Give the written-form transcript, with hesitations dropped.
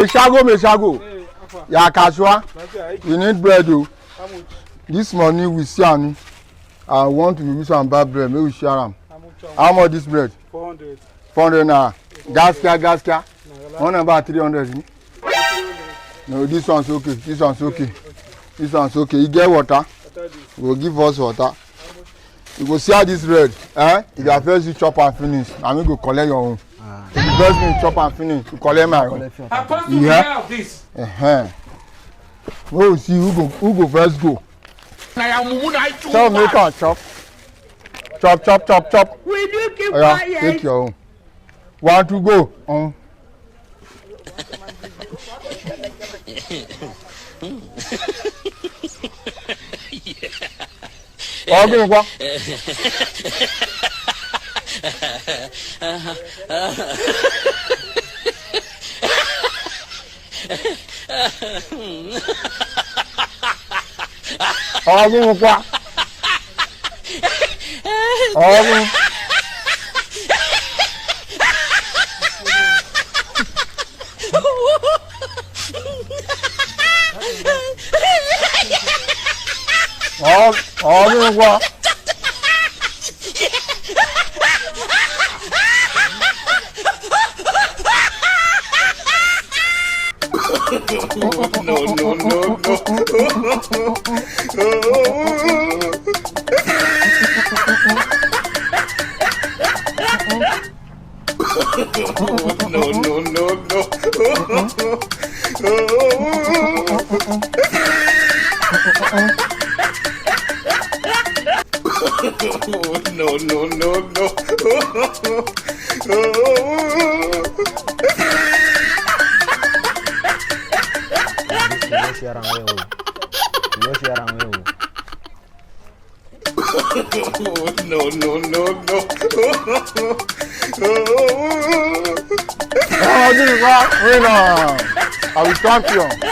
Meshago. Ya Kashua. You need bread, oh. How much? This money we see, I want to use some bad bread. Maybe we share them. How much this bread? 400. 400 now. Gaskia. One about 300. No, this one's okay. This one's okay. This one's okay. You get water? We'll give us water. You go see how this bread. If you first you chop and finish, I'm going to collect your own. If you first me chop and finish, you collect my own. Yeah. This. We'll see who go first go. Tell me can chop. Chop. Will you keep Quiet? Take your own. Want to go? Ọdún nǹkan. Ọdún nǹkan. Ọdún. Ọdún nǹkan. No. Winner! I will champion.